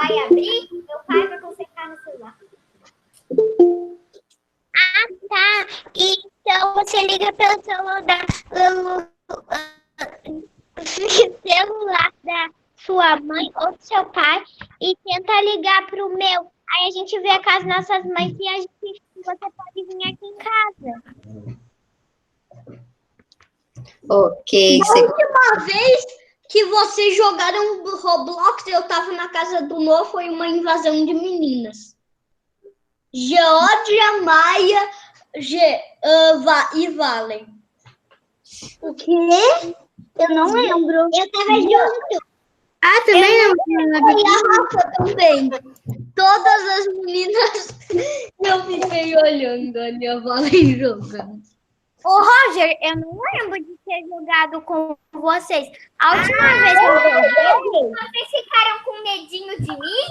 vai abrir, meu pai vai consertar no celular. Ah, tá. Então você liga pelo celular da sua mãe ou do seu pai e tenta ligar pro meu. Aí a gente vê com as nossas mães e você pode vir aqui em casa. Ok. A última vez que vocês jogaram Roblox, eu tava na casa do Noah, foi uma invasão de meninas. Georgia, Maia e Valen. O quê? Eu não lembro. Eu tava junto. Ah, também não. E a Rafa também. Todas as meninas eu fiquei olhando ali a Valen jogando. Ô, Roger, eu não lembro de ter jogado com vocês. A última vez que eu joguei... Vocês ficaram com medinho de mim,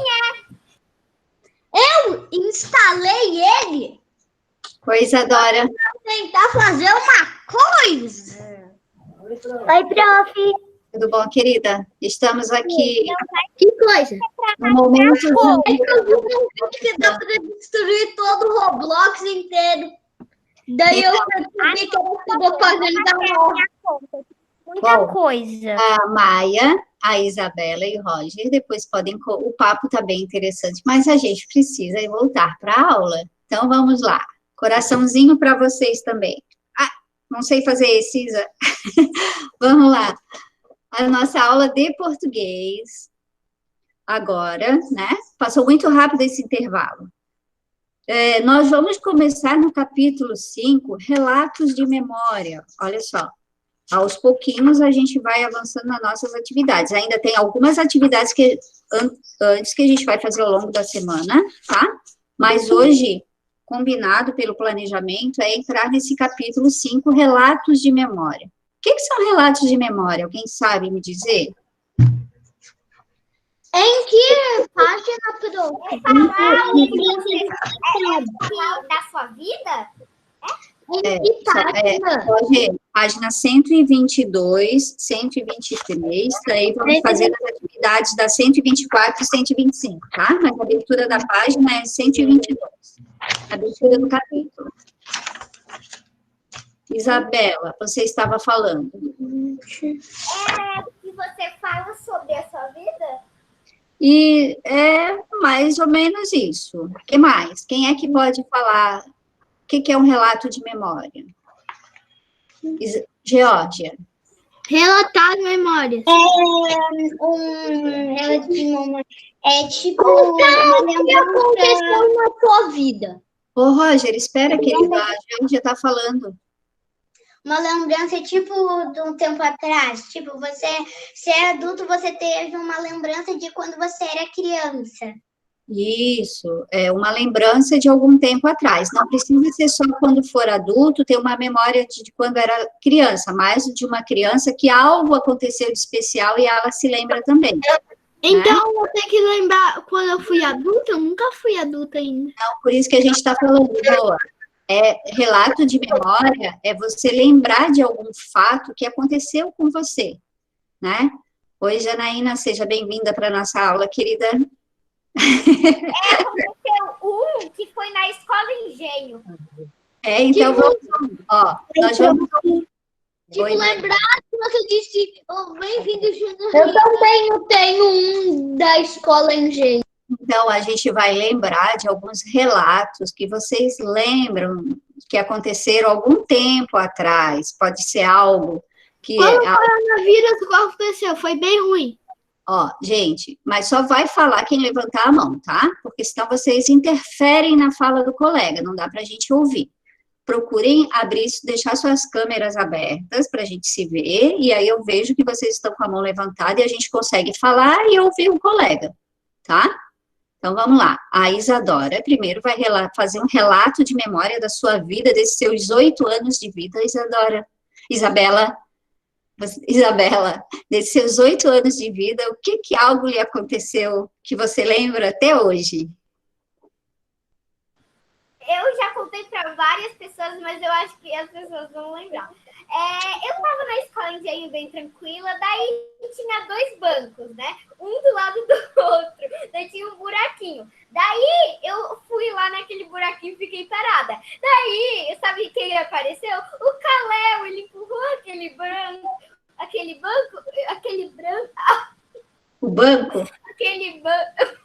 Eu instalei ele Oi, Isadora. pra tentar fazer uma coisa. Oi, prof. Tudo bom, querida? Estamos aqui Que coisa? no momento de... Eu vi um vídeo que dá pra destruir todo o Roblox inteiro. Daí eu percebi que eu estava fazendo da Noah. Muita Bom, coisa. A Maia, a Isabela e o Roger, depois podem... O papo tá bem interessante, mas a gente precisa voltar para a aula. Então, vamos lá. Coraçãozinho para vocês também. Ah, não sei fazer esse, Isa. Vamos lá. A nossa aula de português, agora, né? Passou muito rápido esse intervalo. Nós vamos começar no capítulo 5, Relatos de Memória. Olha só. Aos pouquinhos a gente vai avançando nas nossas atividades. Ainda tem algumas atividades antes que a gente vai fazer ao longo da semana, tá? Mas hoje, combinado pelo planejamento, é entrar nesse capítulo 5, Relatos de Memória. O que são relatos de memória? Alguém sabe me dizer? Em que página, prof? Falar o que você da sua vida? Em que página? Hoje, página 122, 123, daí vamos fazer as atividades da 124 e 125, tá? Mas a abertura da página é 122, a abertura do capítulo. Isabela, você estava falando. Que você fala sobre a sua vida? E é mais ou menos isso. O que mais? Quem é que pode falar o que é um relato de memória? Geórgia. Relatar memórias. Relato de memória. É tipo O que aconteceu na sua vida? Ô, Roger, espera, querida, a Geórgia está falando. uma lembrança, tipo, de um tempo atrás. Tipo, você é adulto, você teve uma lembrança de quando você era criança. Isso, é uma lembrança de algum tempo atrás. Não precisa ser só quando for adulto, ter uma memória de quando era criança, mas de uma criança que algo aconteceu de especial e ela se lembra também. Então, eu tenho que lembrar quando eu fui adulta? Eu nunca fui adulta ainda. Então, por isso que a gente está falando, Noah. Relato de memória é você lembrar de algum fato que aconteceu com você, né? Oi, Janaína, seja bem-vinda para a nossa aula, querida. Aconteceu que foi na escola Engenho. Então nós vamos... Lembrar que você disse, bem-vindo, Janaína. Eu também tenho um da escola Engenho. Então, a gente vai lembrar de alguns relatos que vocês lembram que aconteceram algum tempo atrás. Pode ser algo que... Quando o coronavírus aconteceu, foi bem ruim. Gente, mas só vai falar quem levantar a mão, tá? Porque senão vocês interferem na fala do colega, não dá para a gente ouvir. Procurem deixar suas câmeras abertas para a gente se ver, e aí eu vejo que vocês estão com a mão levantada e a gente consegue falar e ouvir o colega, tá? Então, vamos lá. A Isadora, primeiro, vai fazer um relato de memória da sua vida, desses seus 8 anos de vida, Isabela, desses seus 8 anos de vida, o que algo lhe aconteceu que você lembra até hoje? Eu já contei para várias pessoas, mas eu acho que as pessoas vão lembrar. Eu estava na escola Engenho bem tranquila, daí tinha 2 bancos, né? Um do lado do outro. Daí tinha um banco? Aquele banco.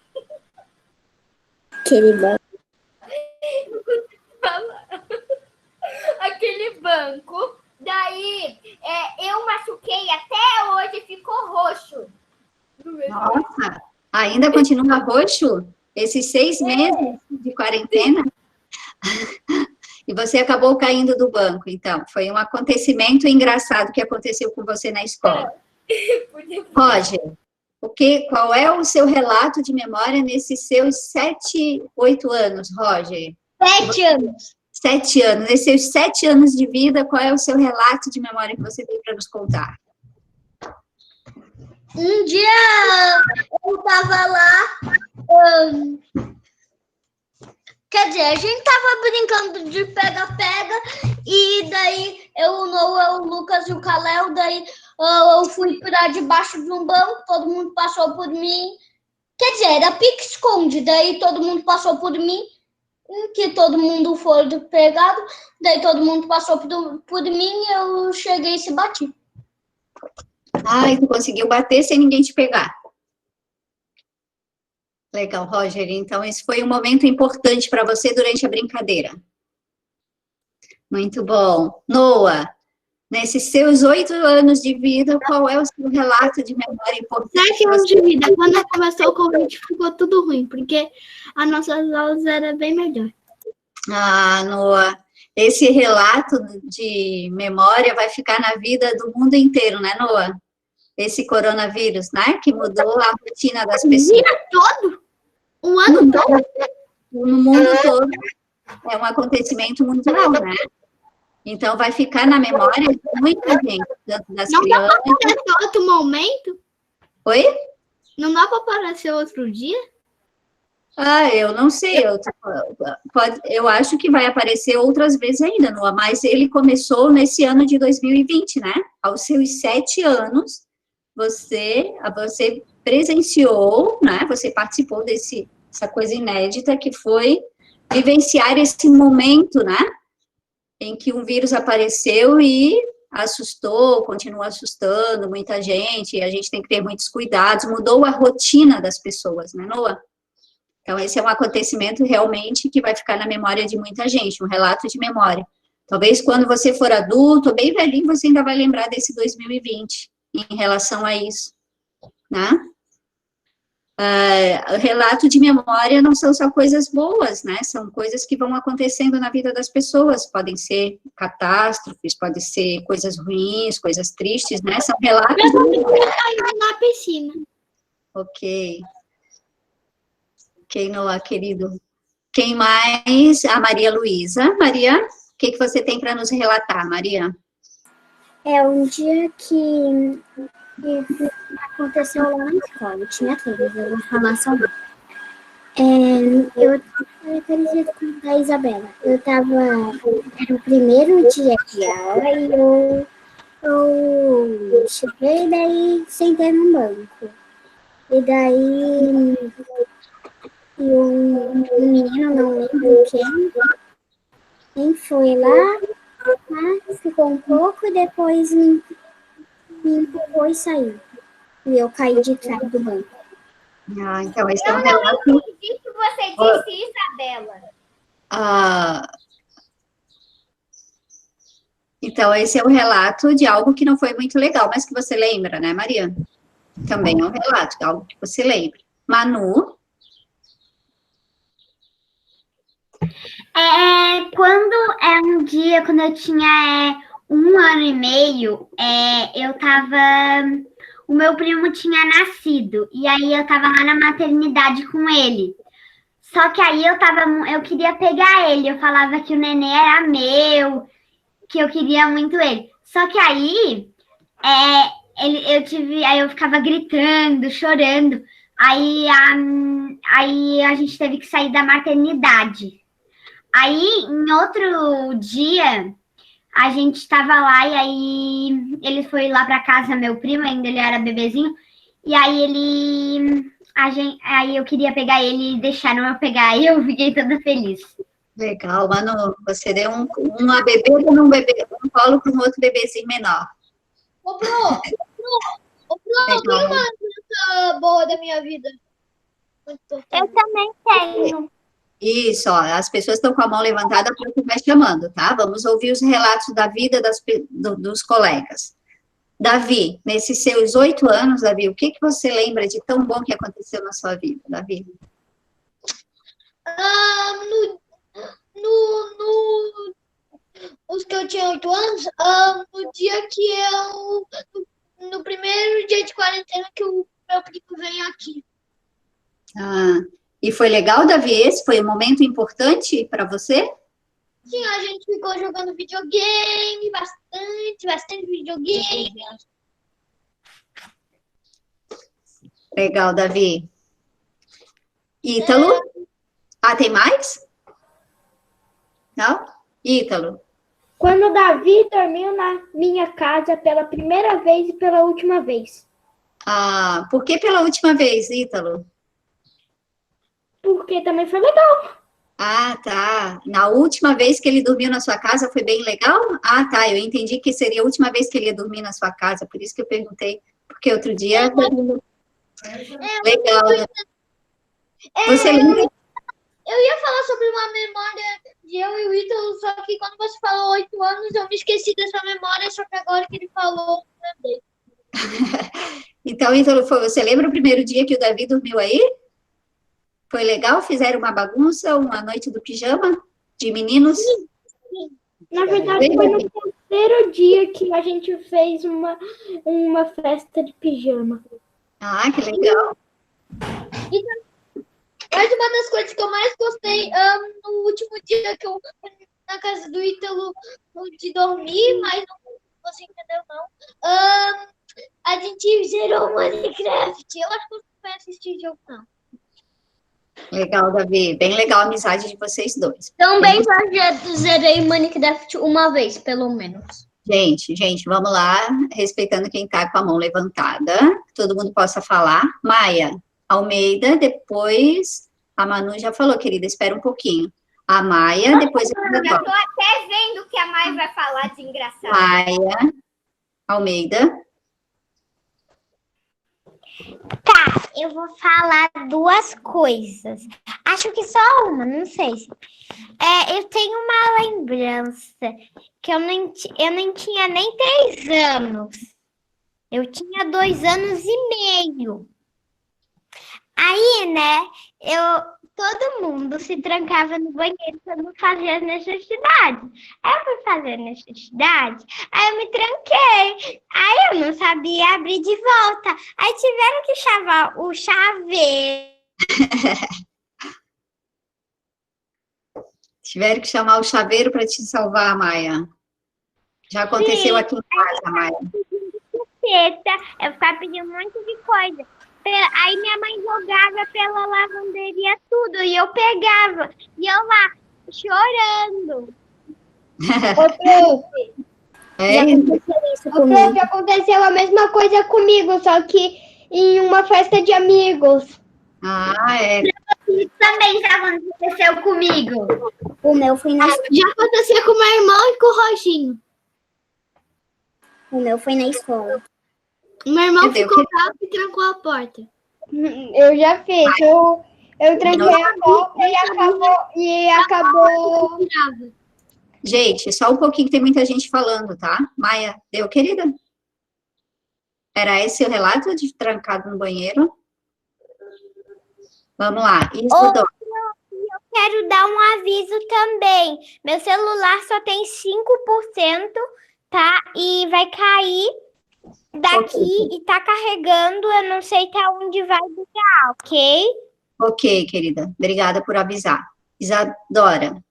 Aquele banco. Aquele banco. Daí, eu machuquei até hoje, ficou roxo. Nossa, ainda continua roxo? Esses 6 meses de quarentena? E você acabou caindo do banco, então. Foi um acontecimento engraçado que aconteceu com você na escola. Roger, qual é o seu relato de memória nesses seus 7, 8 anos, Roger? 7 anos. 7 anos. Nesses seus 7 anos de vida, qual é o seu relato de memória que você tem para nos contar? Um dia eu tava lá, quer dizer, a gente tava brincando de pega-pega, e daí o Noah, o Lucas e o Kalel, daí eu fui pra debaixo de um banco, todo mundo passou por mim, quer dizer, era pique-esconde, daí todo mundo passou por mim, que todo mundo foi pegado, daí todo mundo passou por mim, e eu cheguei e se bati. E tu conseguiu bater sem ninguém te pegar. Legal, Roger. Então, esse foi um momento importante para você durante a brincadeira. Muito bom. Noah, nesses seus 8 anos de vida, qual é o seu relato de memória importante? 7 anos de vida. Quando começou o Covid, ficou tudo ruim, porque as nossas aulas eram bem melhor. Noah, esse relato de memória vai ficar na vida do mundo inteiro, né, Noah? Esse coronavírus, né, que mudou a rotina das pessoas. O dia todo? O ano todo? No mundo todo. É um acontecimento mundial, né? Então, vai ficar na memória de muita gente, tanto das crianças... Não dá para aparecer outro momento? Oi? Não dá para aparecer outro dia? Eu não sei, eu acho que vai aparecer outras vezes ainda, Noah, mas ele começou nesse ano de 2020, né? Aos seus 7 anos, você presenciou, né? Você participou dessa coisa inédita que foi vivenciar esse momento, né? Em que um vírus apareceu e assustou, continua assustando muita gente, e a gente tem que ter muitos cuidados, mudou a rotina das pessoas, né, Noah? Então, esse é um acontecimento realmente que vai ficar na memória de muita gente, um relato de memória. Talvez quando você for adulto, bem velhinho, você ainda vai lembrar desse 2020 em relação a isso, né? Relato de memória não são só coisas boas, né? São coisas que vão acontecendo na vida das pessoas. Podem ser catástrofes, podem ser coisas ruins, coisas tristes, né? São relatos de memória. Na piscina. Ok, Noah, querido. Quem mais? A Maria Luísa. Maria, o que você tem para nos relatar, Maria? É um dia que aconteceu lá na escola. Tinha todos, eu vou falar só um. Eu parecido com a da Isabela. Era o primeiro dia de aula e eu cheguei, daí sentei num banco. E daí um menino, não lembro quem foi lá, ficou um pouco e depois me empurrou e saiu. E eu caí de trás do banco. Então esse é um Eu não relato... entendi o que você disse, Isabela. Então, esse é o relato de algo que não foi muito legal, mas que você lembra, né, Maria? Também é um relato de algo que você lembra. Manu? Quando um dia, quando eu tinha 1 ano e meio, o meu primo tinha nascido, e aí eu tava lá na maternidade com ele. Só que aí eu queria pegar ele, eu falava que o neném era meu, que eu queria muito ele. Só que aí, aí eu ficava gritando, chorando, aí a gente teve que sair da maternidade. Aí, em outro dia, a gente estava lá e aí ele foi lá para casa, meu primo, ainda ele era bebezinho, e aí aí eu queria pegar ele e deixaram eu pegar, e eu fiquei toda feliz. Legal, Manu, você deu uma bebê num colo para um outro bebezinho menor. Ô, Bru, tem uma boa da minha vida. Muito importante. Eu também tenho. Isso, ó, as pessoas estão com a mão levantada para que vai chamando, tá? Vamos ouvir os relatos da vida dos colegas. Davi, nesses seus 8 anos, Davi, o que você lembra de tão bom que aconteceu na sua vida, Davi? Os que eu tinha 8 anos, no dia que no primeiro dia de quarentena que o meu primo veio aqui. E foi legal, Davi? Esse foi um momento importante para você? Sim, a gente ficou jogando videogame, bastante videogame. Legal, Davi. Ítalo? Tem mais? Não? Ítalo? Quando o Davi dormiu na minha casa pela primeira vez e pela última vez. Por que pela última vez, Ítalo? Porque também foi legal. Tá. Na última vez que ele dormiu na sua casa foi bem legal? Tá. Eu entendi que seria a última vez que ele ia dormir na sua casa, por isso que eu perguntei. Porque outro dia... Legal. Você lembra? Eu ia falar sobre uma memória de eu e o Ítalo, só que quando você falou 8 anos, eu me esqueci dessa memória, só que agora que ele falou, eu lembrei. Então, Ítalo, você lembra o primeiro dia que o Davi dormiu aí? Foi legal? Fizeram uma bagunça, uma noite do pijama de meninos? Sim. Na verdade, foi no terceiro dia que a gente fez uma festa de pijama. Que legal. Mas uma das coisas que eu mais gostei no último dia que eu fui na casa do Ítalo de dormir, mas não você entendeu, não. A gente zerou Minecraft. Eu acho que você vai assistir jogo, não. Legal, Davi. Bem legal a amizade de vocês dois. Também já zerei Minecraft uma vez, pelo menos. Gente, vamos lá, respeitando quem está com a mão levantada, que todo mundo possa falar. Maia Almeida, depois a Manu já falou, querida, espera um pouquinho. A Maia, depois a Eu já estou até vendo o que a Maia vai falar de engraçado. Maia Almeida. Tá, eu vou falar 2 coisas. Acho que só uma, não sei. Eu tenho uma lembrança que eu nem tinha nem 3 anos. Eu tinha 2 anos e meio. Aí, né, todo mundo se trancava no banheiro para não fazer as necessidades. Aí eu fui fazer a necessidade, aí eu me tranquei. Aí eu não sabia abrir de volta. Aí tiveram que chamar o chaveiro. Tiveram que chamar o chaveiro para te salvar, Maia. Já aconteceu aqui em casa, Maia. Eu ficava pedindo um monte de coisa. Aí minha mãe jogava pela lavanderia tudo, e eu pegava, e eu lá, chorando. Prof, aconteceu a mesma coisa comigo, só que em uma festa de amigos. Isso também já aconteceu comigo. O meu foi na escola. Já aconteceu com o meu irmão e com o Roginho. O meu foi na escola. O meu irmão ficou bravo e trancou a porta. Eu já fiz. Eu tranquei a porta e acabou. Gente, só um pouquinho que tem muita gente falando, tá? Maia, deu, querida? Era esse o relato de trancado no banheiro? Vamos lá. Eu quero dar um aviso também. Meu celular só tem 5%, tá? E vai cair daqui e tá carregando. Eu não sei até onde vai ligar, ok? Ok, querida. Obrigada por avisar. Isadora.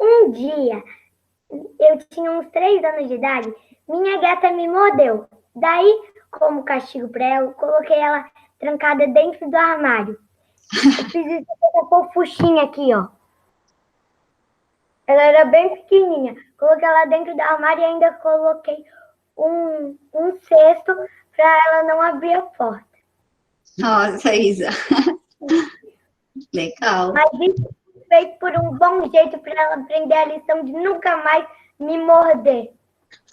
Um dia, eu tinha uns 3 anos de idade, minha gata me mordeu. Daí, como castigo para ela, eu coloquei ela trancada dentro do armário. Eu fiz isso com a fofuchinha aqui, ó. Ela era bem pequenininha. Coloquei ela dentro do armário e ainda coloquei um cesto para ela não abrir a porta. Nossa, Isa. Legal. Mas isso feito por um bom jeito para ela aprender a lição de nunca mais me morder.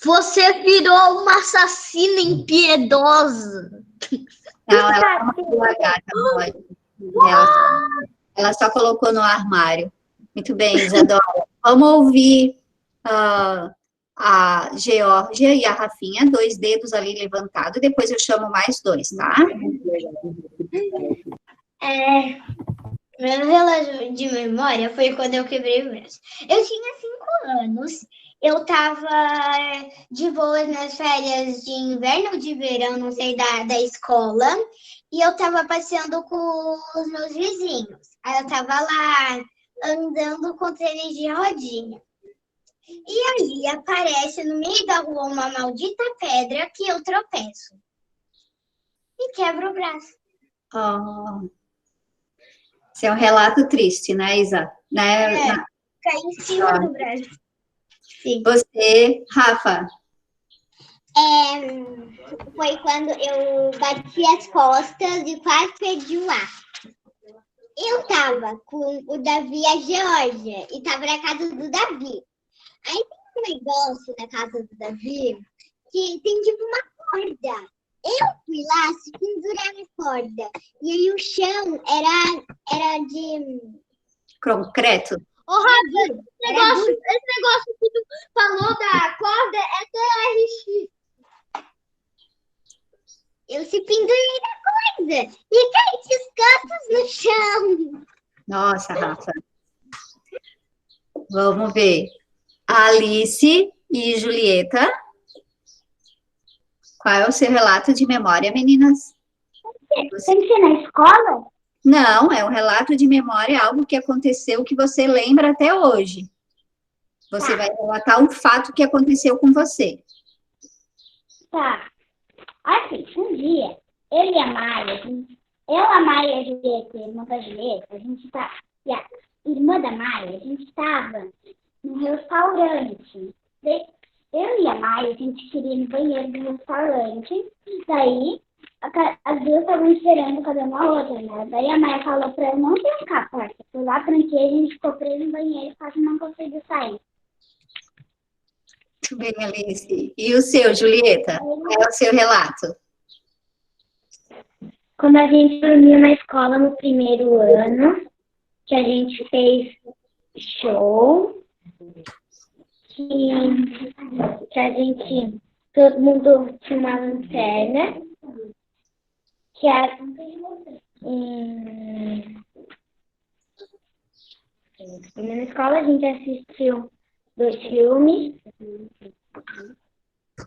Você virou uma assassina impiedosa. Não, ela é uma boa gata, pode. Ela só colocou no armário. Muito bem, Isadora. Vamos ouvir a Geórgia e a Rafinha, 2 dedos ali levantados, depois eu chamo mais 2, tá? Meu relógio de memória foi quando eu quebrei o braço. Eu tinha 5 anos. Eu tava de boas nas férias de inverno ou de verão, não sei, da escola. E eu tava passeando com os meus vizinhos. Aí eu tava lá andando com tênis de rodinha. E aí aparece no meio da rua uma maldita pedra que eu tropeço. E quebro o braço. Oh. Esse é um relato triste, né, Isa? Né? Caí em cima do braço. Sim. Você, Rafa? Foi quando eu bati as costas e quase perdi o ar. Eu tava com o Davi e a Geórgia e tava na casa do Davi. Aí tem um negócio na casa do Davi que tem tipo uma corda. Eu fui lá se pendurar na corda. E aí o chão era de Concreto? Ô, Rafa, esse negócio que tu falou da corda é TRX. Eu se pendurei na corda e caí de costas no chão. Nossa, Rafa. Vamos ver. Alice e Julieta. Qual é o seu relato de memória, meninas? Tem que ser na escola? Não, é um relato de memória, algo que aconteceu que você lembra até hoje. Você vai relatar um fato que aconteceu com você. Tá. Assim, um dia, eu e a Maia, a Maia e a Julieta, a irmã da Julieta, e a irmã da Maia, a gente estava num restaurante. Eu e a Maia, a gente queria ir no banheiro do restaurante. Daí, as duas estavam esperando cada uma a outra, né? Daí a Maia falou pra eu não trancar a porta. Fui lá, tranquei, a gente ficou preso no banheiro, quase não conseguiu sair. Muito bem, Alice. E o seu, Julieta? Qual é o seu relato? Quando a gente dormiu na escola no primeiro ano, que a gente fez show, que a gente, todo mundo tinha uma lanterna, que na escola a gente assistiu 2 filmes,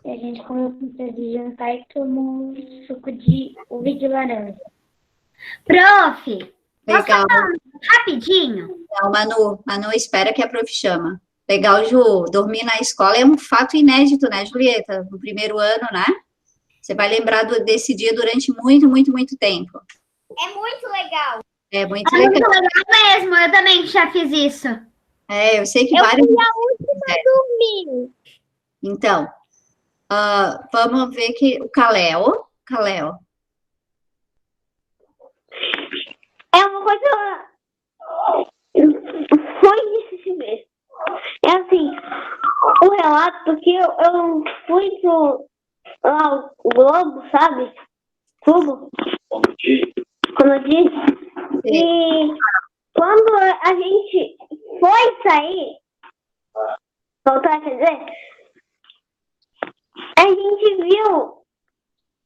e a gente comeu pizza de jantar e tomou suco de uva de laranja. Prof, Legal. rapidinho. Não, Manu, espera que a prof chama. Legal, Ju. Dormir na escola é um fato inédito, né, Julieta? No primeiro ano, né? Você vai lembrar desse dia durante muito, muito, muito tempo. É muito legal. É muito É legal. muito legal mesmo, eu também já fiz isso. Eu sei que vários... fui a última a dormir. Então, vamos ver que o Kalel. É uma coisa. Foi difícil mesmo. É assim, o relato que eu fui pro lá, o Globo, sabe? Tudo. Como eu disse. E quando a gente foi sair, voltar, quer dizer, a gente viu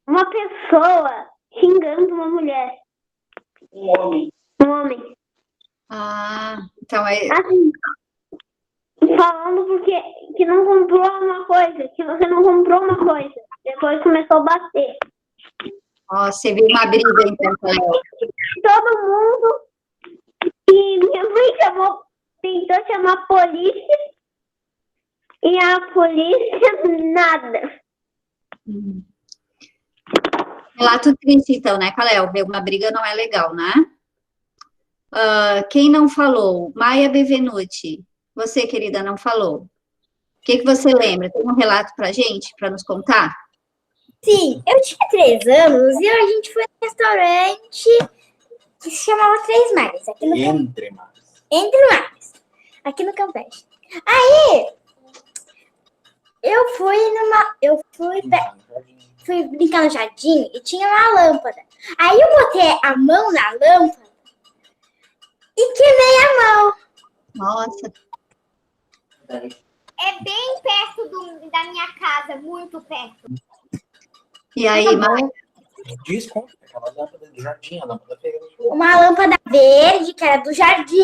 uma pessoa xingando uma mulher. Um homem. Ah, então é... Assim, falando porque que não comprou uma coisa, que você não comprou uma coisa. Depois começou a bater. Você viu uma briga, então, Kalel. Todo mundo. E minha mãe tentou chamar a polícia. E a polícia, nada. Relato triste, então, né, Kalel? Ver uma briga não é legal, né? Quem não falou? Maia Bevenuti. Você, querida, não falou. O que você lembra? Tem um relato pra gente, para nos contar? Sim, eu tinha 3 anos e a gente foi num restaurante que se chamava Três Mares. Aqui no Entre Mares, aqui no Campestre. Aí, fui brincar no jardim e tinha uma lâmpada. Aí eu botei a mão na lâmpada e queimei a mão. Nossa. É bem perto da minha casa, muito perto. E aí, Maia? Diz como? Aquela lâmpada do jardim, a lâmpada verde. Uma lâmpada verde, que era do jardim.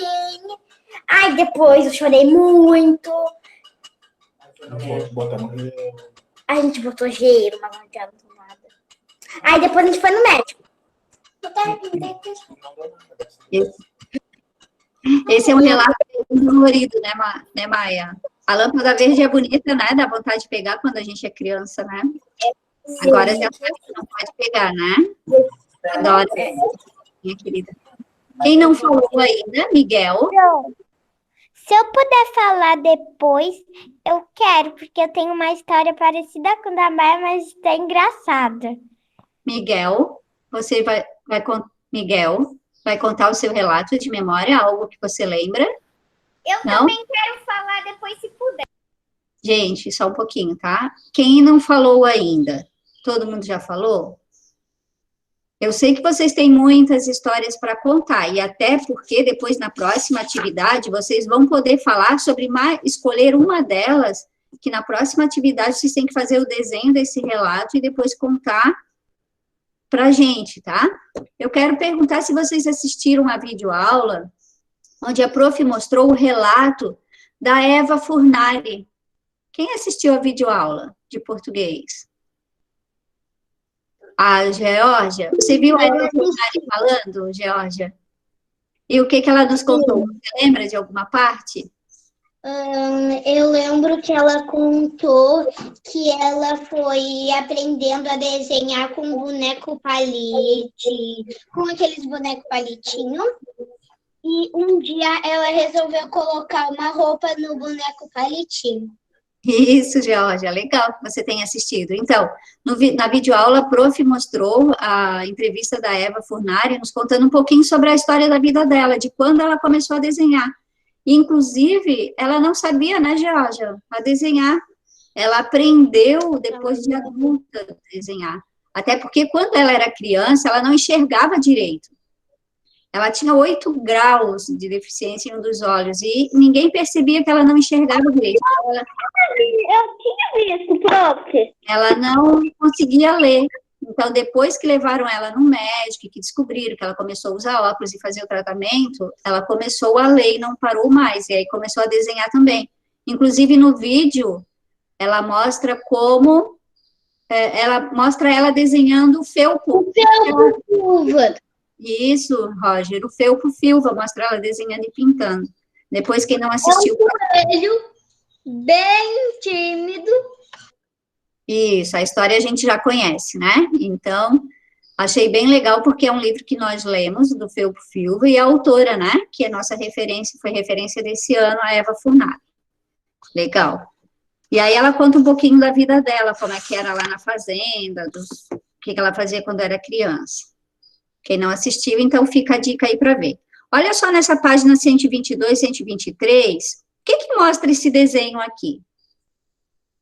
Aí depois eu chorei muito. A gente botou gelo, mas não adiantou nada. Aí depois a gente foi no médico. Esse é um relato bem dolorido, né, Maia? A lâmpada verde é bonita, né? Dá vontade de pegar quando a gente é criança, né? Agora já não pode pegar, né? Adoro, minha querida. Quem não falou ainda, Miguel? Se eu puder falar depois, eu quero, porque eu tenho uma história parecida com a da Maia, mas está engraçada. Miguel, você Miguel, vai contar o seu relato de memória, algo que você lembra? Eu Não? também quero falar depois, se puder. Gente, só um pouquinho, tá? Quem não falou ainda? Todo mundo já falou? Eu sei que vocês têm muitas histórias para contar, e até porque depois, na próxima atividade, vocês vão poder falar sobre escolher uma delas, que na próxima atividade vocês têm que fazer o desenho desse relato e depois contar para a gente, tá? Eu quero perguntar se vocês assistiram a videoaula, onde a prof mostrou o relato da Eva Furnari. Quem assistiu a videoaula de português? A Geórgia? Você viu a Eva Furnari falando, Geórgia? E o que ela nos contou? Você lembra de alguma parte? Eu lembro que ela contou que ela foi aprendendo a desenhar com boneco palite, com aqueles bonecos palitinhos. E um dia ela resolveu colocar uma roupa no boneco palitinho. Isso, Geórgia, legal que você tenha assistido. Então, na videoaula, a prof mostrou a entrevista da Eva Furnari, nos contando um pouquinho sobre a história da vida dela, de quando ela começou a desenhar. Inclusive, ela não sabia, né, Geórgia, a desenhar. Ela aprendeu, depois de adulta, a desenhar. Até porque, quando ela era criança, ela não enxergava direito. Ela tinha 8 graus de deficiência em um dos olhos, e ninguém percebia que ela não enxergava direito. Eu tinha visto, prof. Ela não conseguia ler. Então, depois que levaram ela no médico, que descobriram que ela começou a usar óculos e fazer o tratamento, ela começou a ler e não parou mais, e aí começou a desenhar também. Inclusive, no vídeo, ela mostra como... ela mostra ela desenhando o felpo. Isso, Roger, o felpo Filva, mostra ela desenhando e pintando. Depois, quem não assistiu... Bem tímido. Isso, a história a gente já conhece, né? Então, achei bem legal, porque é um livro que nós lemos, do Felpo Filva, e a autora, né, que é nossa referência, foi referência desse ano, a Eva Furnari. Legal. E aí ela conta um pouquinho da vida dela, como é que era lá na fazenda, o que ela fazia quando era criança. Quem não assistiu, então fica a dica aí para ver. Olha só nessa página 122, 123, o que mostra esse desenho aqui?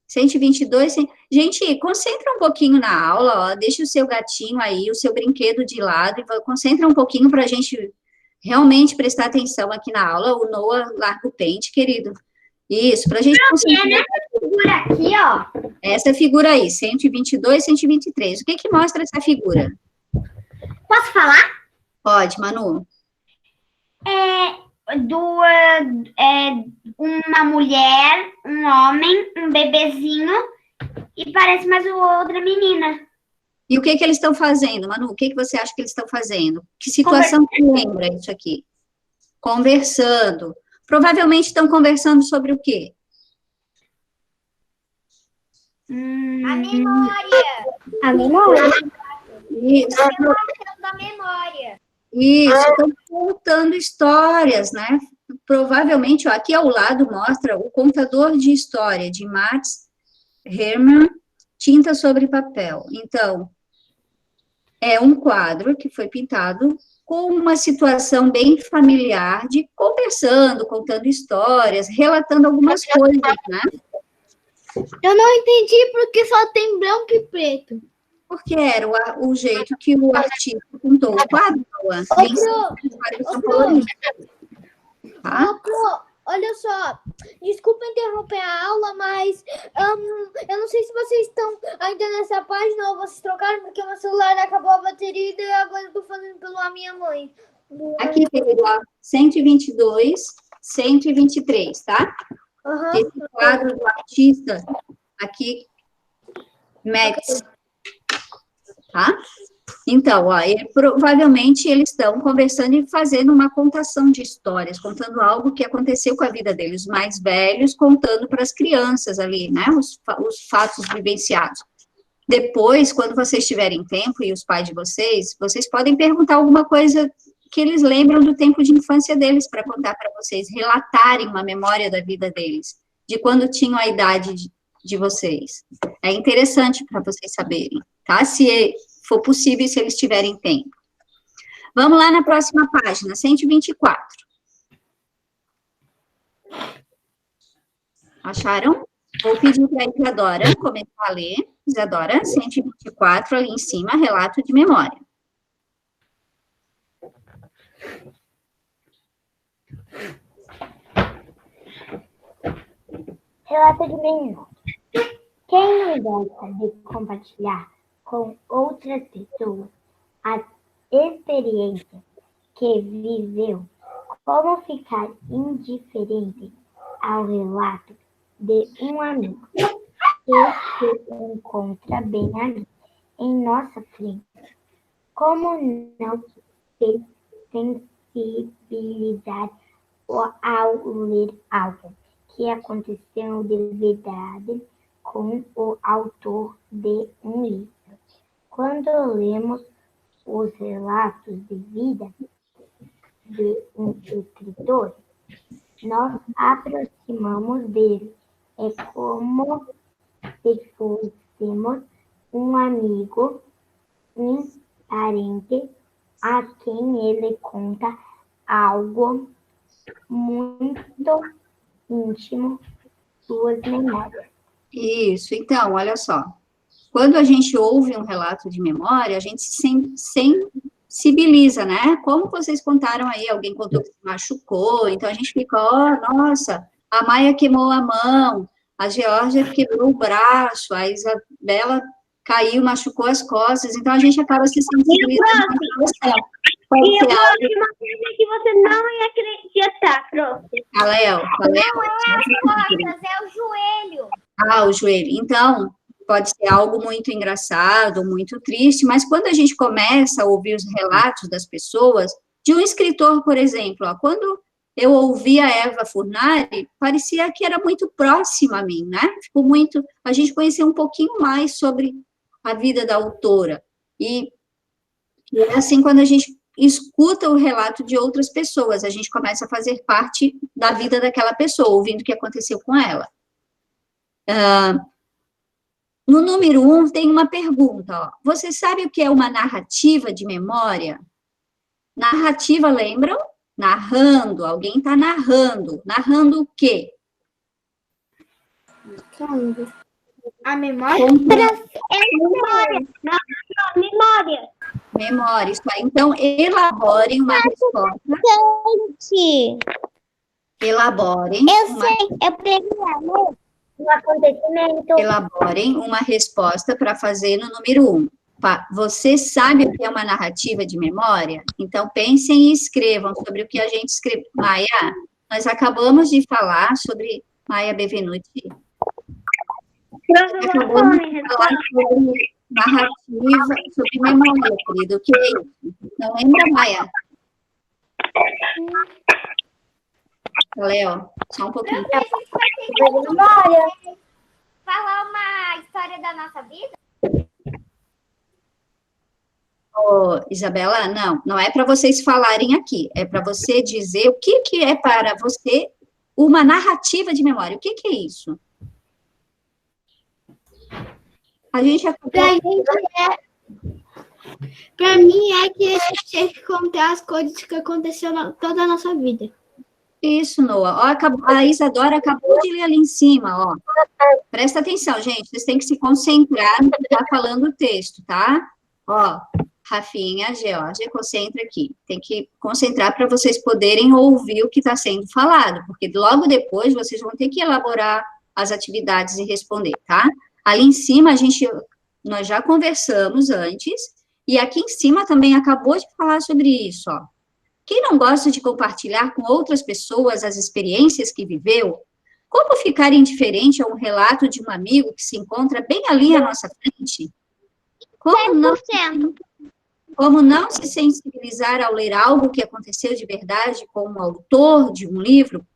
122, gente, concentra um pouquinho na aula, ó, deixa o seu gatinho aí, o seu brinquedo de lado, e concentra um pouquinho para a gente realmente prestar atenção aqui na aula. O Noah larga o pente, querido. Isso, para a gente concentrar. Essa figura aqui, ó. Essa figura aí, 122, 123. O que mostra essa figura? Posso falar? Pode, Manu. Uma mulher, um homem, um bebezinho e parece mais outra menina. E o que eles estão fazendo, Manu? O que você acha que eles estão fazendo? Que situação que lembra isso aqui? Conversando. Provavelmente estão conversando sobre o quê? A memória. A memória. Isso. Da memória. Isso, estão contando histórias, né? Provavelmente, ó, aqui ao lado mostra o contador de história de Max Hermann, Tinta sobre Papel. Então, é um quadro que foi pintado com uma situação bem familiar de conversando, contando histórias, relatando algumas coisas, né? Eu não entendi porque só tem branco e preto. Porque era o jeito que o artista pintou o quadro. Nem sempre os quadros são coloridos. Tá? Olha só, desculpa interromper a aula, mas eu não sei se vocês estão ainda nessa página ou vocês trocaram, porque meu celular acabou a bateria e agora eu tô fazendo pela minha mãe. Aqui, querido, ó, 122, 123, tá? Aham. Esse quadro do artista, aqui, Metz, tá? Então, ó, provavelmente eles estão conversando e fazendo uma contação de histórias, contando algo que aconteceu com a vida deles, os mais velhos contando para as crianças ali, né, os fatos vivenciados. Depois, quando vocês tiverem tempo, e os pais de vocês podem perguntar alguma coisa que eles lembram do tempo de infância deles para contar para vocês, relatarem uma memória da vida deles, de quando tinham a idade de vocês. É interessante para vocês saberem, tá? Se for possível, se eles tiverem tempo. Vamos lá na próxima página, 124. Acharam? Vou pedir para a Isadora começar a ler. Isadora, 124, ali em cima, relato de memória. Relato de memória. Quem não gosta de compartilhar com outras pessoas a experiência que viveu, como ficar indiferente ao relato de um amigo que se encontra bem ali, em nossa frente? Como não se sensibilizar ao ler algo que aconteceu de verdade com o autor de um livro? Quando lemos os relatos de vida de um escritor, nós aproximamos dele. É como se fôssemos um amigo, um parente, a quem ele conta algo muito íntimo, suas memórias. Isso, então, olha só. Quando a gente ouve um relato de memória, a gente se sensibiliza, né? Como vocês contaram aí, alguém contou que se machucou, então a gente fica, nossa, a Maia queimou a mão, a Geórgia quebrou o braço, a Isabela caiu, machucou as costas, então a gente acaba se sensibilizando com a situação. E a próxima coisa que você não ia acreditar, prof. Léo. Não é as costas, é o joelho. Ah, o joelho. Então, pode ser algo muito engraçado, muito triste, mas quando a gente começa a ouvir os relatos das pessoas, de um escritor, por exemplo, quando eu ouvi a Eva Furnari, parecia que era muito próxima a mim, né? A gente conheceu um pouquinho mais sobre a vida da autora. E é assim, quando a gente escuta o relato de outras pessoas, a gente começa a fazer parte da vida daquela pessoa, ouvindo o que aconteceu com ela. No número 1, tem uma pergunta. Você sabe o que é uma narrativa de memória? Narrativa, lembram? Narrando, alguém está narrando. Narrando o quê? A memória? Memória. Memória, isso aí. Então, elaborem uma resposta. Elaborem. Eu peguei um acontecimento. Elaborem uma resposta para fazer no número 1. Você sabe o que é uma narrativa de memória? Então, pensem e escrevam sobre o que a gente escreveu. Maia, nós acabamos de falar sobre Maia Bevenuti. Acabamos de falar sobre narrativa, sobre memória, querido. O que é isso? Não lembra, Maia? Léo, só um pouquinho. Falar uma história da nossa vida? Isabela, não é para vocês falarem aqui, é para você dizer o que é para você uma narrativa de memória. O que é isso? A gente Para mim é que a gente tem que contar as coisas que aconteceram toda a nossa vida. Isso, Noah. Ó, a Isadora acabou de ler ali em cima, ó. Presta atenção, gente. Vocês têm que se concentrar no que está falando o texto, tá? Ó, Rafinha, Georgia, concentra aqui. Tem que concentrar para vocês poderem ouvir o que está sendo falado, porque logo depois vocês vão ter que elaborar as atividades e responder, tá? Ali em cima, nós já conversamos antes, e aqui em cima também acabou de falar sobre isso, ó. Quem não gosta de compartilhar com outras pessoas as experiências que viveu? Como ficar indiferente a um relato de um amigo que se encontra bem ali à nossa frente? Como não se sensibilizar ao ler algo que aconteceu de verdade com um autor de um livro?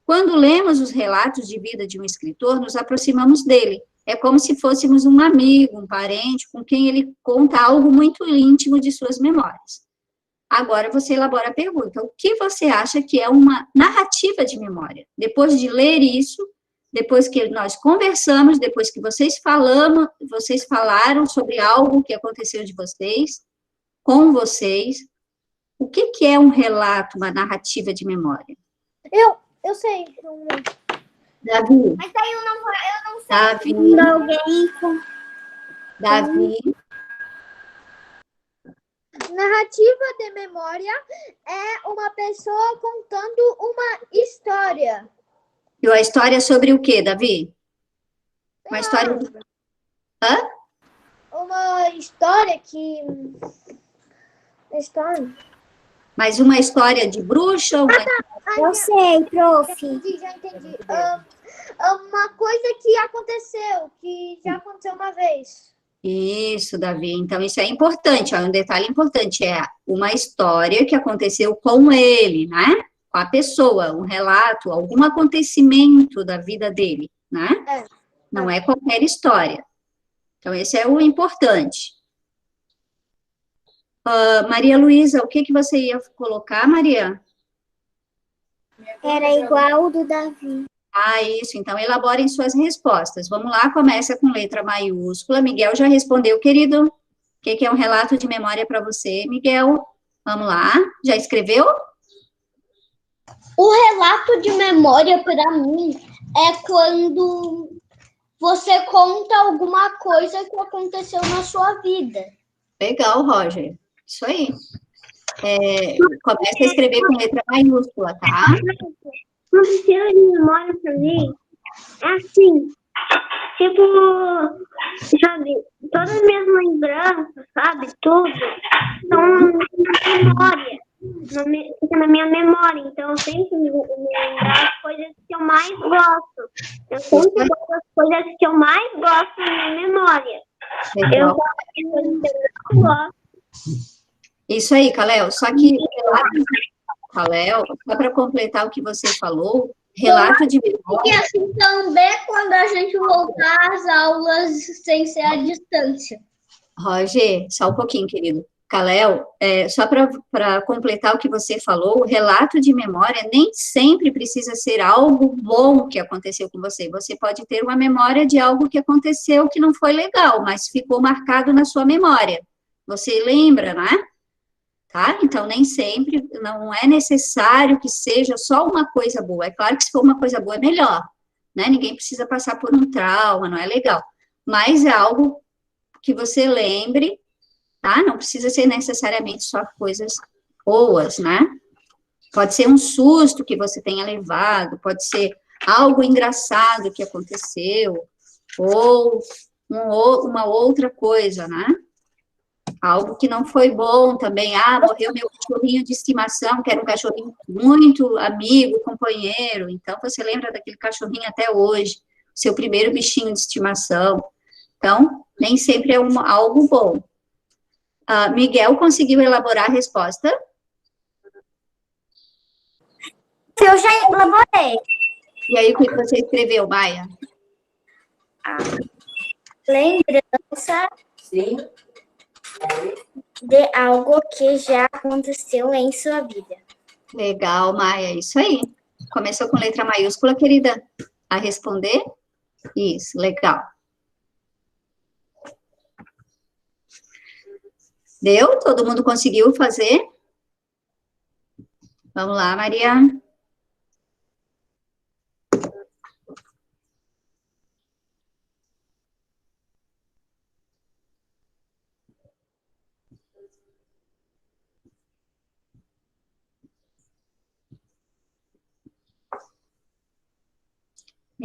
Quando lemos os relatos de vida de um escritor, nos aproximamos dele. É como se fôssemos um amigo, um parente, com quem ele conta algo muito íntimo de suas memórias. Agora você elabora a pergunta: o que você acha que é uma narrativa de memória? Depois de ler isso, depois que nós conversamos, depois que vocês falaram sobre algo que aconteceu de vocês, com vocês, o que é um relato, uma narrativa de memória? Eu sei. Davi. Mas aí eu não sei. Davi. Narrativa de memória é uma pessoa contando uma história. E a história sobre o quê, Davi? Uma história... Hã? Uma história que... História? Mas uma história de bruxa? Eu sei, prof. Já entendi. Uma coisa que aconteceu, que já aconteceu uma vez. Isso, Davi. Então, isso é importante. Ó, um detalhe importante é uma história que aconteceu com ele, né? Com a pessoa, um relato, algum acontecimento da vida dele, né? Não é qualquer história. Então, esse é o importante. Maria Luísa, o que você ia colocar, Maria? Era igual o do Davi. Ah, isso. Então, elaborem suas respostas. Vamos lá, começa com letra maiúscula. Miguel já respondeu, querido. O que é um relato de memória para você, Miguel? Vamos lá. Já escreveu? O relato de memória, para mim, é quando você conta alguma coisa que aconteceu na sua vida. Legal, Roger. Isso aí. Começa a escrever com letra maiúscula, tá? Um estilo de memória pra mim é assim, tipo, sabe, todas as minhas lembranças, sabe, tudo, são na memória, fica na minha memória, então eu sempre me lembrar as coisas que eu mais gosto, eu sempre gosto das coisas que eu mais gosto na minha memória. Legal. Eu gosto de coisas que eu gosto. Isso aí, Kalel. Só que, Kalel, só para completar o que você falou, relato de memória... E assim também quando a gente voltar às aulas sem ser à distância. Roger, só um pouquinho, querido. Kalel, só para completar o que você falou, o relato de memória nem sempre precisa ser algo bom que aconteceu com você. Você pode ter uma memória de algo que aconteceu que não foi legal, mas ficou marcado na sua memória. Você lembra, né? Tá? Então, nem sempre, não é necessário que seja só uma coisa boa. É claro que se for uma coisa boa é melhor, né? Ninguém precisa passar por um trauma, não é legal. Mas é algo que você lembre, tá? Não precisa ser necessariamente só coisas boas, né? Pode ser um susto que você tenha levado, pode ser algo engraçado que aconteceu, ou uma outra coisa, né? Algo que não foi bom também. Morreu meu cachorrinho de estimação, que era um cachorrinho muito amigo, companheiro. Então, você lembra daquele cachorrinho até hoje, seu primeiro bichinho de estimação. Então, nem sempre é algo bom. Miguel conseguiu elaborar a resposta? Eu já elaborei. E aí, o que você escreveu, Maia? Lembrança de algo que já aconteceu em sua vida. Legal, Maia, isso aí. Começou com letra maiúscula, querida, a responder? Isso, legal. Deu? Todo mundo conseguiu fazer? Vamos lá, Maria.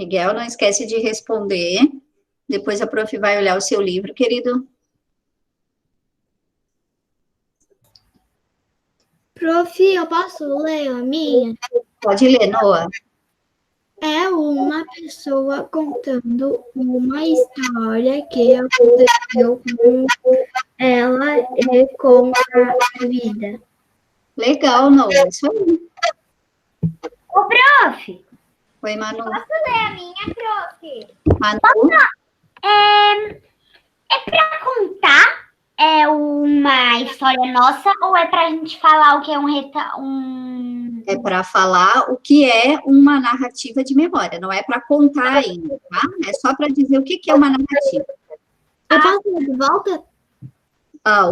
Miguel, não esquece de responder. Depois a prof vai olhar o seu livro, querido. Prof, eu posso ler a minha? Pode ler, Noah. É uma pessoa contando uma história que aconteceu com ela e com a vida. Legal, Noah. Isso aí. Ô, prof, Oi, Manu. Posso ler a minha, prof? Manu? é pra contar uma história nossa ou é pra gente falar o que é um... É para falar o que é uma narrativa de memória, não é para contar ainda, tá? É só para dizer o que é uma narrativa. Eu posso ler de volta?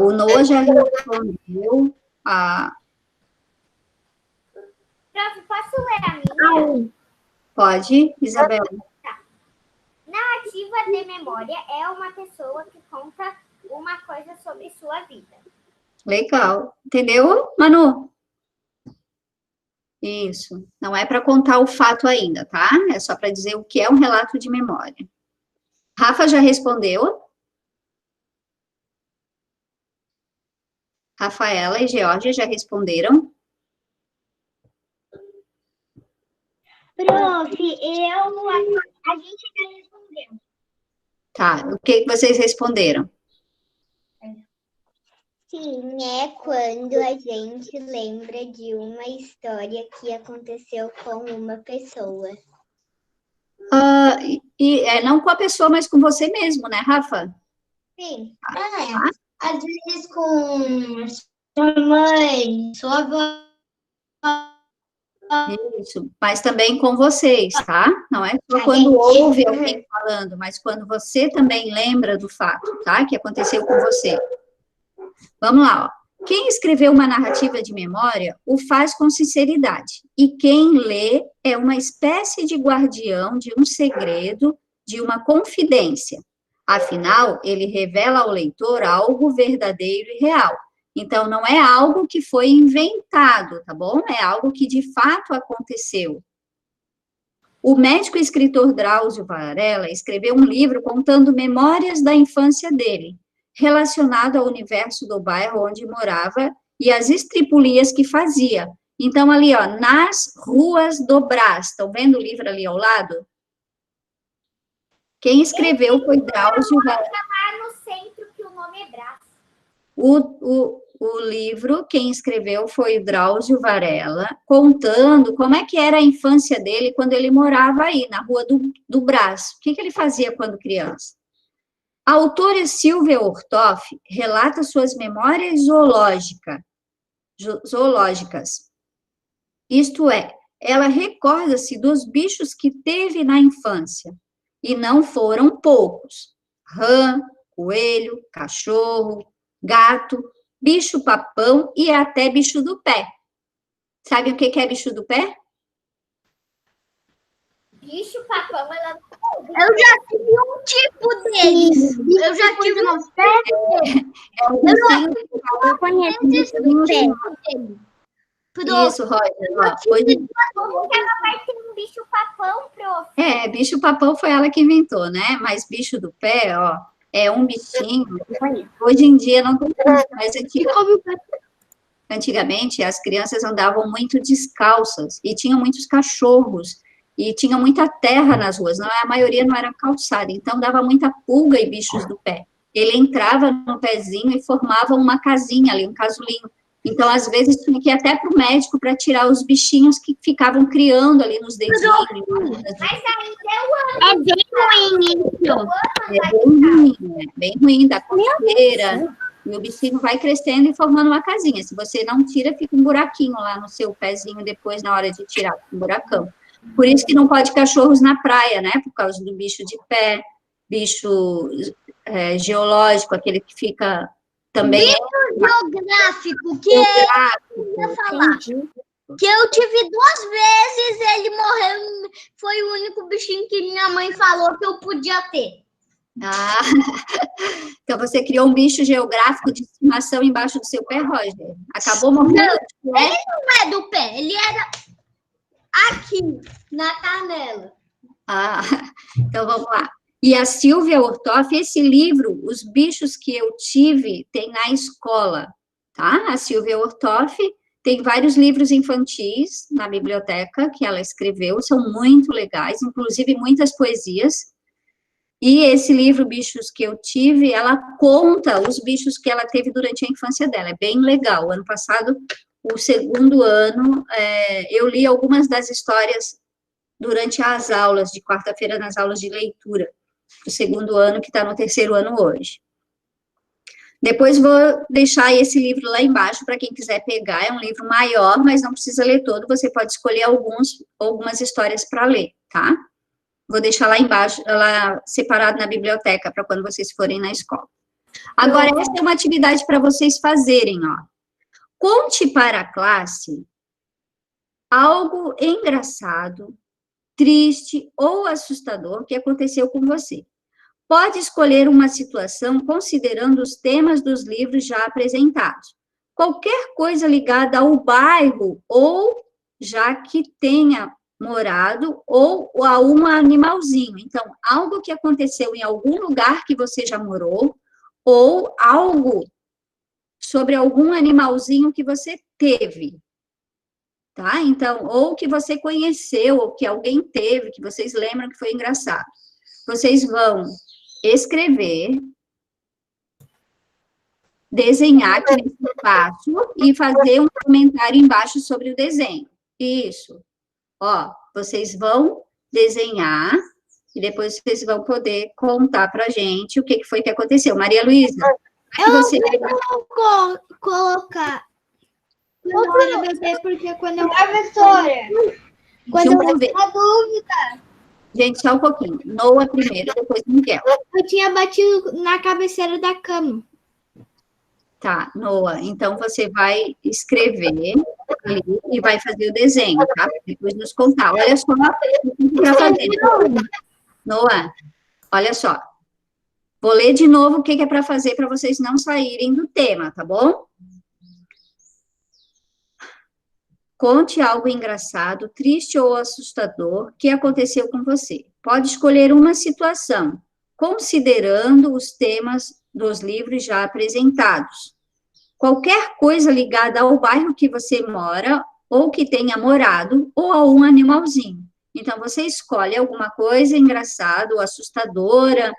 O Noah já respondeu. Prof, posso ler a minha? Pode, Isabela? Narrativa de memória é uma pessoa que conta uma coisa sobre sua vida. Legal. Entendeu, Manu? Isso. Não é para contar o fato ainda, tá? É só para dizer o que é um relato de memória. Rafa já respondeu? Rafaela e Georgia já responderam? Prof, a gente já respondeu. Tá. O que vocês responderam? Sim, é quando a gente lembra de uma história que aconteceu com uma pessoa. Não com a pessoa, mas com você mesmo, né, Rafa? Sim, às vezes com sua mãe, sua avó. Isso, mas também com vocês, tá? Não é só quando ouve alguém falando, mas quando você também lembra do fato, tá? Que aconteceu com você. Vamos lá, ó. Quem escreveu uma narrativa de memória o faz com sinceridade. E quem lê é uma espécie de guardião de um segredo, de uma confidência. Afinal, ele revela ao leitor algo verdadeiro e real. Então, não é algo que foi inventado, tá bom? É algo que de fato aconteceu. O médico e escritor Drauzio Varela escreveu um livro contando memórias da infância dele, relacionado ao universo do bairro onde morava e as estripulias que fazia. Então, ali, ó, Nas Ruas do Brás. Estão vendo o livro ali ao lado? Quem escreveu foi Drauzio Varela. Lá no centro, que o nome é Brás. O livro, quem escreveu foi o Drauzio Varela, contando como é que era a infância dele quando ele morava aí, na Rua do Brás. O que ele fazia quando criança? A autora Silvia Ortoff relata suas memórias zoológicas. Isto é, ela recorda-se dos bichos que teve na infância, e não foram poucos. Rã, coelho, cachorro, gato, bicho-papão e até bicho do pé. Sabe o que é bicho do pé? Bicho-papão, ela... Eu já tive um tipo deles. Eu já tive um pé. Eu conheço bicho do pé. Isso, Roger. Como que ela vai ter um bicho-papão, prof? Bicho-papão foi ela que inventou, né? Mas bicho do pé, ó, é um bichinho. Hoje em dia não tem tanto, mas antigamente as crianças andavam muito descalças e tinham muitos cachorros e tinha muita terra nas ruas. Não, a maioria não era calçada, então dava muita pulga e bichos do pé. Ele entrava no pezinho e formava uma casinha ali, um casulinho. Então, às vezes, tinha que ir até para o médico para tirar os bichinhos que ficavam criando ali nos dedinhos. Mas ainda É bem ruim isso. É bem ruim, dá coceira. E o bichinho vai crescendo e formando uma casinha. Se você não tira, fica um buraquinho lá no seu pezinho depois, na hora de tirar, um buracão. Por isso que não pode cachorros na praia, né? Por causa do bicho de pé, bicho geológico, aquele que fica também... Geográfico, que eu ia falar. Que eu tive 2 vezes, ele morreu, foi o único bichinho que minha mãe falou que eu podia ter. Então você criou um bicho geográfico de estimação embaixo do seu pé, Roger. Acabou morrendo. Não, ele não é do pé, ele era aqui, na canela. Ah, então vamos lá. E a Silvia Ortoff, esse livro, Os Bichos que Eu Tive, tem na escola, tá? A Silvia Ortoff tem vários livros infantis na biblioteca que ela escreveu, são muito legais, inclusive muitas poesias. E esse livro, Bichos que Eu Tive, ela conta os bichos que ela teve durante a infância dela, é bem legal. Ano passado, o segundo ano, eu li algumas das histórias durante as aulas de quarta-feira, nas aulas de leitura, do segundo ano, que está no terceiro ano hoje. Depois vou deixar esse livro lá embaixo para quem quiser pegar, é um livro maior, mas não precisa ler todo, você pode escolher algumas histórias para ler, tá? Vou deixar lá embaixo, lá separado na biblioteca, para quando vocês forem na escola. Agora, essa é uma atividade para vocês fazerem, ó. Conte para a classe algo engraçado, triste ou assustador que aconteceu com você. Pode escolher uma situação considerando os temas dos livros já apresentados. Qualquer coisa ligada ao bairro ou já que tenha morado ou a um animalzinho. Então, algo que aconteceu em algum lugar que você já morou ou algo sobre algum animalzinho que você teve. Tá? Então, ou que você conheceu, ou que alguém teve, que vocês lembram que foi engraçado. Vocês vão escrever, desenhar aqui nesse espaço e fazer um comentário embaixo sobre o desenho. Isso. Ó, vocês vão desenhar e depois vocês vão poder contar pra gente o que foi que aconteceu. Maria Luísa, você Vou colocar. Professora, bebê, porque quando eu... Professora, Quando eu ver. uma dúvida. Gente, só um pouquinho. Noah primeiro, depois Miguel. Eu tinha batido na cabeceira da cama. Tá, Noah, então você vai escrever ali e vai fazer o desenho, tá? Depois nos contar. Olha só o que para fazer. Noah, olha só. Vou ler de novo o que é para fazer para vocês não saírem do tema, tá bom? Conte algo engraçado, triste ou assustador que aconteceu com você. Pode escolher uma situação, considerando os temas dos livros já apresentados. Qualquer coisa ligada ao bairro que você mora, ou que tenha morado, ou a um animalzinho. Então, você escolhe alguma coisa engraçada ou assustadora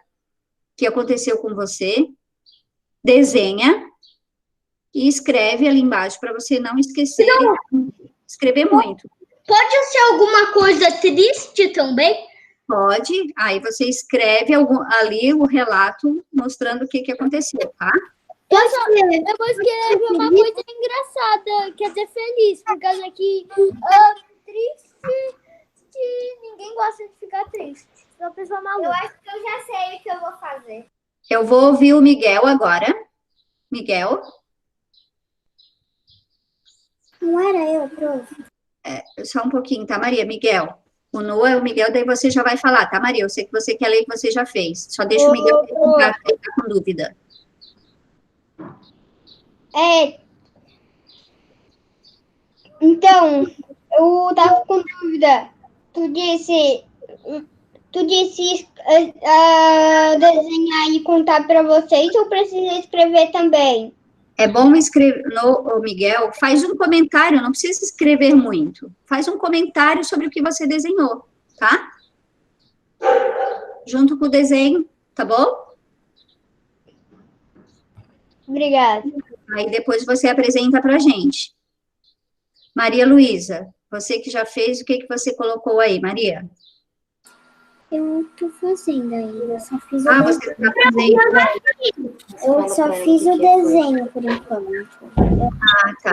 que aconteceu com você, desenha e escreve ali embaixo para você não esquecer. Escrever muito. Pode ser alguma coisa triste também? Pode. Aí você escreve ali o relato mostrando o que aconteceu, tá? Eu vou escrever uma coisa engraçada, quer dizer, feliz, por causa que triste, ninguém gosta de ficar triste. É uma pessoa maluca. Eu acho que eu já sei o que eu vou fazer. Eu vou ouvir o Miguel agora. Miguel? Não era eu, prof. Só um pouquinho, tá, Maria? Miguel. O Noah é o Miguel, daí você já vai falar, tá, Maria? Eu sei que você quer ler que você já fez. Só deixa o Miguel perguntar, se ele tá com dúvida. Então, eu tava com dúvida. Tu disse desenhar e contar para vocês ou precisa escrever também? É bom escrever, Miguel, faz um comentário, não precisa escrever muito. Faz um comentário sobre o que você desenhou, tá? Junto com o desenho, tá bom? Obrigada. Aí depois você apresenta pra gente. Maria Luísa, você que já fez, o que você colocou aí, Maria? Eu tô fazendo ainda, eu só fiz o você está fazendo. Eu só fiz o desenho, por enquanto. Tá.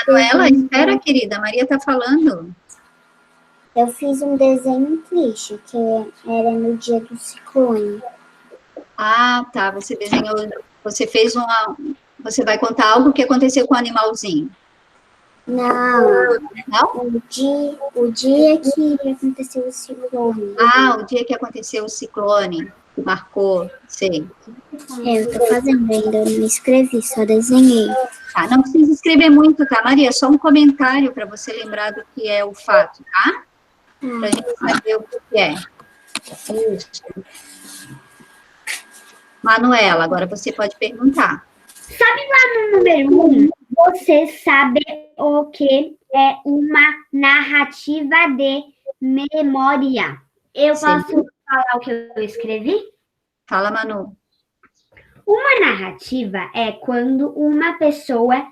Manuela, espera, querida, a Maria tá falando. Eu fiz um desenho triste, que era no dia do ciclone. Tá, você desenhou, você fez você vai contar algo que aconteceu com o animalzinho. Não? Não? O dia que aconteceu o ciclone. O dia que aconteceu o ciclone, que marcou, sei. Eu tô fazendo ainda, eu não escrevi, só desenhei. Tá, não precisa escrever muito, tá, Maria? Só um comentário para você lembrar do que é o fato, tá? Para a gente saber o que é. Isso. Manuela, agora você pode perguntar. Sabe lá no número 1, você sabe o que é uma narrativa de memória? Eu Sim. posso falar o que eu escrevi? Fala, Manu. Uma narrativa é quando uma pessoa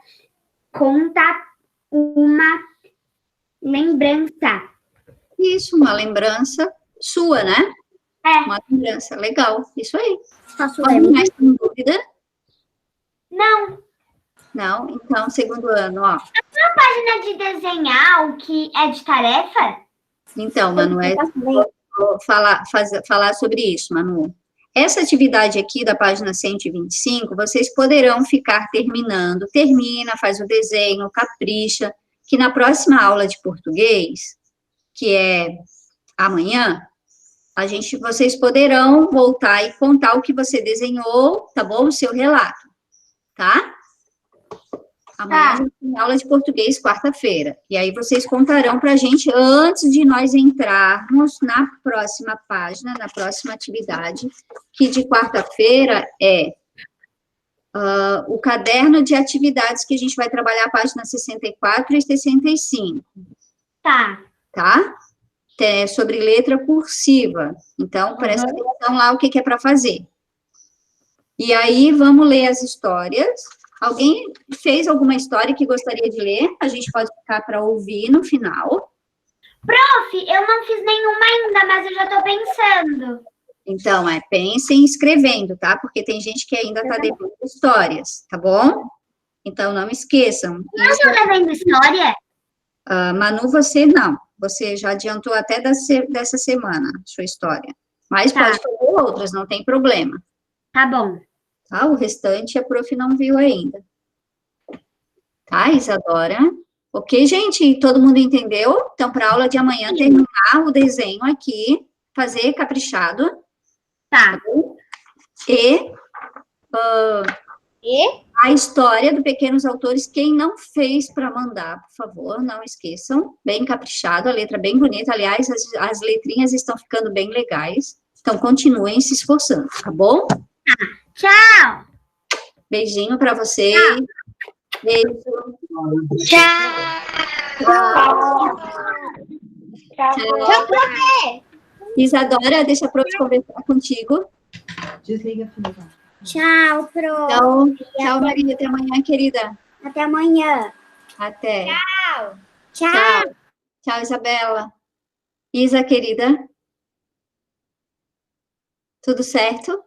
conta uma lembrança. Isso, uma lembrança sua, né? É. Uma lembrança, legal. Isso aí. Posso Alguém ler? mais tem dúvida? Não. Não? Então, segundo ano, ó. Na página de desenhar, o que é de tarefa? Então, Manu, vou falar sobre isso, Manu. Essa atividade aqui da página 125, vocês poderão ficar terminando. Termina, faz o desenho, capricha, que na próxima aula de português, que é amanhã, vocês poderão voltar e contar o que você desenhou, tá bom? O seu relato, tá? Amanhã a gente tem aula de português, quarta-feira. E aí vocês contarão para a gente antes de nós entrarmos na próxima página, na próxima atividade, que de quarta-feira é o caderno de atividades que a gente vai trabalhar a página 64 e 65. Tá. Tá? É sobre letra cursiva. Então, presta atenção lá o que é para fazer. E aí, vamos ler as histórias. Alguém fez alguma história que gostaria de ler? A gente pode ficar para ouvir no final. Prof, eu não fiz nenhuma ainda, mas eu já tô pensando. Então, pensem escrevendo, tá? Porque tem gente que ainda tá devendo histórias, tá bom? Então, não esqueçam. Mas eu levando história? Manu, você não. Você já adiantou até dessa semana, sua história. Mas pode fazer outras, não tem problema. Tá bom. Tá? O restante a prof não viu ainda. Tá, Isadora? Ok, gente? Todo mundo entendeu? Então, para a aula de amanhã, terminar o desenho aqui, fazer caprichado. Tá. E a história do Pequenos Autores, quem não fez para mandar, por favor, não esqueçam. Bem caprichado, a letra bem bonita. Aliás, as letrinhas estão ficando bem legais. Então, continuem se esforçando, tá bom? Tchau. Beijinho para vocês. Beijo. Tchau. Isadora, deixa a prof conversar contigo. Desliga, filha. Tchau, Pro. Tchau, Maria. Até amanhã, querida. Até amanhã. Até. Tchau. Tchau. Tchau, Isabela. Isa, querida. Tudo certo?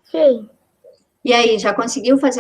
Sim. E aí, já conseguiu fazer